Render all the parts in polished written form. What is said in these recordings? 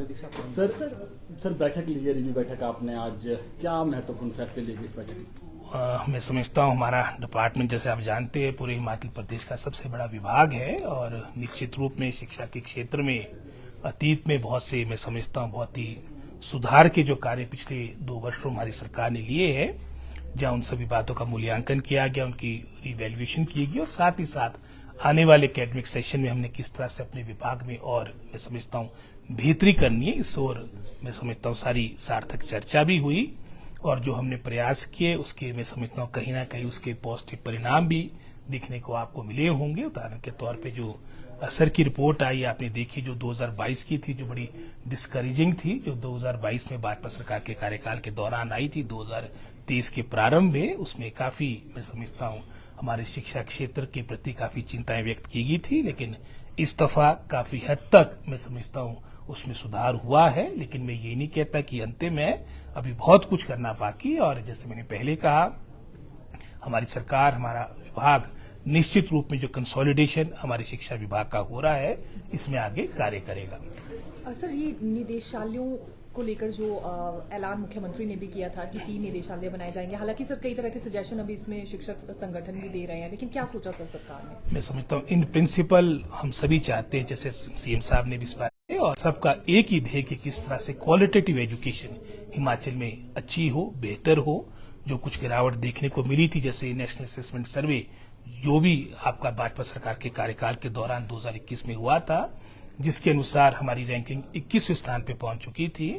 Sir बैठक ली है, review बैठक आपने आज, क्या महत्वपूर्ण फैसले लिए इस बैठक में? मैं समझता हूँ हमारा डिपार्टमेंट, जैसे आप जानते हैं, पूरे हिमाचल प्रदेश का सबसे बड़ा विभाग है और निश्चित रूप में शिक्षा के क्षेत्र में अतीत में बहुत से, मैं समझता हूँ, बहुत ही सुधार के जो कार्य पिछले 2 वर्षों हमारी सरकार ने लिए हैं, जहाँ उन सभी बातों का मूल्यांकन किया गया, उनकी रिवैल्यूएशन की गई और साथ ही साथ आने वाले एकेडमिक सेशन में हमने किस तरह से अपने विभाग में और मैं समझता हूँ बेहतरी करनी है, इस ओर मैं समझता हूँ सारी सार्थक चर्चा भी हुई और जो हमने प्रयास किए उसके मैं समझता हूँ कहीं ना कहीं उसके पॉजिटिव परिणाम भी दिखने को आपको मिले होंगे। उदाहरण के तौर पे जो असर की रिपोर्ट आई आपने देखी, जो 2022 की थी, जो बड़ी डिस्करेजिंग थी, जो 2022 में भाजपा सरकार के कार्यकाल के दौरान आई थी 2023 के प्रारंभ में, उसमें काफी मैं समझता हूँ हमारे शिक्षा क्षेत्र के प्रति काफी चिंताएं व्यक्त की गई थी, लेकिन इस दफा काफी हद तक मैं समझता हूँ उसमें सुधार हुआ है। लेकिन मैं ये नहीं कहता कि अंतिम है, अभी बहुत कुछ करना बाकी है और जैसे मैंने पहले कहा, हमारी सरकार, हमारा विभाग निश्चित रूप में जो कंसोलिडेशन हमारे शिक्षा विभाग का हो रहा है, इसमें आगे कार्य करेगा। सर, ये निदेशालयों को लेकर जो ऐलान मुख्यमंत्री ने भी किया था कि 3 निदेशालय बनाए जाएंगे, हालांकि सर कई तरह के सजेशन अभी इसमें शिक्षक संगठन भी दे रहे हैं, लेकिन क्या सोचा सर सरकार ने? मैं समझता हूँ इन प्रिंसिपल हम सभी चाहते हैं, जैसे सीएम साहब ने भी इस बार, और सबका एक ही ध्येय कि किस तरह से क्वालिटेटिव एजुकेशन हिमाचल में अच्छी हो, बेहतर हो। जो कुछ गिरावट देखने को मिली थी, जैसे नेशनल असेसमेंट सर्वे जो भी आपका भाजपा सरकार के कार्यकाल के दौरान 2021 में हुआ था, जिसके अनुसार हमारी रैंकिंग 21वें स्थान पे पहुंच चुकी थी,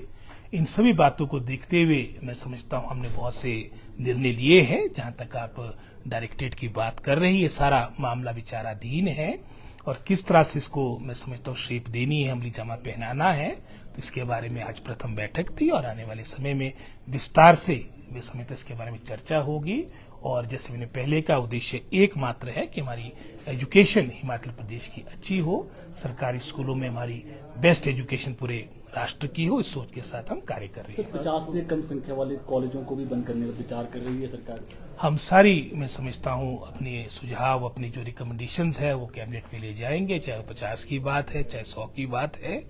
इन सभी बातों को देखते हुए मैं समझता हूं हमने बहुत से निर्णय लिए हैं। जहां तक आप डायरेक्टरेट की बात कर रही है, ये सारा मामला विचाराधीन है और किस तरह से इसको मैं समझता हूँ शेप देनी है, अमली जामा पहनाना है, तो इसके बारे में आज प्रथम बैठक थी और आने वाले समय में विस्तार से मैं समझता इसके बारे में चर्चा होगी। और जैसे मैंने पहले का उद्देश्य एकमात्र है कि हमारी एजुकेशन हिमाचल प्रदेश की अच्छी हो, सरकारी स्कूलों में हमारी बेस्ट एजुकेशन पूरे राष्ट्र की हो, इस सोच के साथ हम कार्य कर रहे हैं। 50 से कम संख्या वाले कॉलेजों को भी बंद करने का विचार कर रही है सरकार। हम सारी मैं समझता हूँ अपने सुझाव, अपनी जो रिकमेंडेशंस है वो कैबिनेट में ले जाएंगे, चाहे वो 50 की बात है, चाहे 100 की बात है,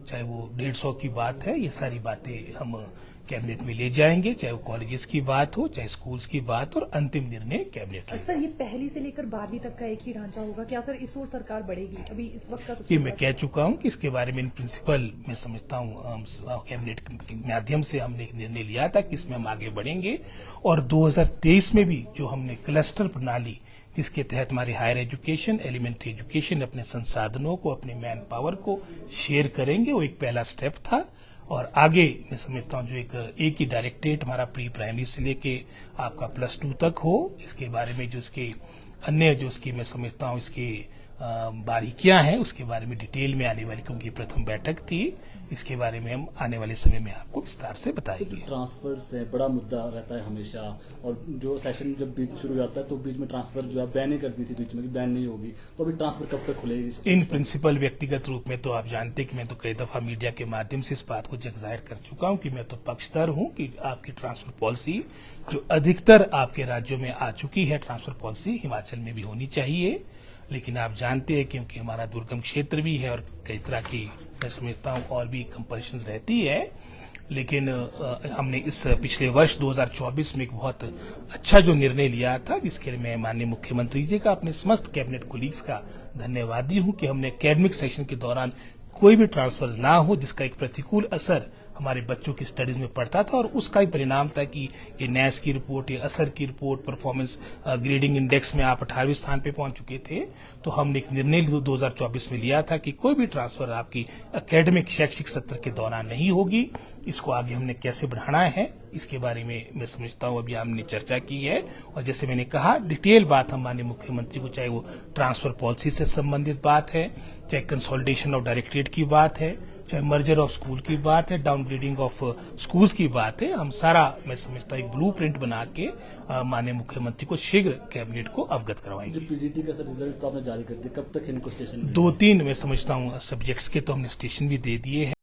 चाहे वो 150 की बात है, ये सारी बातें हम कैबिनेट में ले जाएंगे, चाहे वो कॉलेजेस की बात हो, चाहे स्कूल्स की बात, और अंतिम निर्णय कैबिनेट। सर, ये पहली से लेकर 12वीं तक का एक ही ढांचा होगा क्या सर? इस ओर सरकार बढ़ेगी? अभी इस वक्त का ये मैं कह चुका हूँ कि इसके बारे में इन प्रिंसिपल मैं समझता हूँ कैबिनेट के माध्यम से हमने एक निर्णय लिया था कि इसमें हम आगे बढ़ेंगे और 2023 में भी जो हमने क्लस्टर प्रणाली, जिसके तहत हमारे हायर एजुकेशन, एलिमेंट्री एजुकेशन अपने संसाधनों को, अपने मैन पावर को शेयर करेंगे, वो एक पहला स्टेप था। और आगे मैं समझता हूँ जो एक ही डायरेक्टरेट हमारा प्री प्राइमरी से लेके आपका +2 तक हो, इसके बारे में जो इसके अन्य जो इसकी मैं समझता हूँ इसकी बारीकियां हैं, उसके बारे में डिटेल में आने वाली, क्योंकि प्रथम बैठक थी, इसके बारे में हम आने वाले समय में आपको विस्तार से बताएंगे। ट्रांसफर से बड़ा मुद्दा रहता है हमेशा, और जो सेशन जब बीच शुरू हो जाता है तो बीच में ट्रांसफर जो है बैन कर दी थी बीच में कि बैन नहीं होगी, तो अभी ट्रांसफर कब तक खुलेगी? इन प्रिंसिपल व्यक्तिगत रूप में तो आप जानते कि मैं तो कई दफा मीडिया के माध्यम से इस बात को जग जाहिर कर चुका हूँ कि मैं तो पक्षधर हूँ कि आपकी ट्रांसफर पॉलिसी जो अधिकतर आपके राज्यों में आ चुकी है, ट्रांसफर पॉलिसी हिमाचल में भी होनी चाहिए। लेकिन आप जानते हैं क्योंकि हमारा दुर्गम क्षेत्र भी है और कई तरह की मैं समझता हूँ और भी कंपल्शंस रहती है, लेकिन हमने इस पिछले वर्ष 2024 में एक बहुत अच्छा जो निर्णय लिया था, जिसके लिए मैं माननीय मुख्यमंत्री जी का, अपने समस्त कैबिनेट कोलीग्स का धन्यवादी हूँ कि हमने एकेडमिक सेशन के दौरान कोई भी ट्रांसफर ना हो जिसका एक प्रतिकूल असर हमारे बच्चों की स्टडीज में पड़ता था, और उसका ही परिणाम था कि ये नैस की रिपोर्ट, ये असर की रिपोर्ट, परफॉर्मेंस ग्रेडिंग इंडेक्स में आप 18वें स्थान पे पहुंच चुके थे। तो हमने एक निर्णय 2024 में लिया था कि कोई भी ट्रांसफर आपकी एकेडमिक शैक्षिक सत्र के दौरान नहीं होगी। इसको आगे हमने कैसे बढ़ाना है, इसके बारे में मैं समझता हूँ अभी हमने चर्चा की है, और जैसे मैंने कहा डिटेल बात हम माननीय मुख्यमंत्री को, चाहे वो ट्रांसफर पॉलिसी से संबंधित बात है, चाहे कंसोलिडेशन ऑफ डायरेक्टरेट की बात है, चाहे मर्जर ऑफ स्कूल की बात है, डाउनग्रेडिंग ऑफ स्कूल्स की बात है, हम सारा मैं समझता हूँ एक ब्लूप्रिंट बना के माननीय मुख्यमंत्री को शीघ्र कैबिनेट को अवगत करवाएंगे। पीजीटी का रिजल्ट तो आपने जारी कर दिया, कब तक इनको स्टेशन? 2-3 मैं समझता हूँ सब्जेक्ट्स के तो हमने स्टेशन भी दे दिए हैं।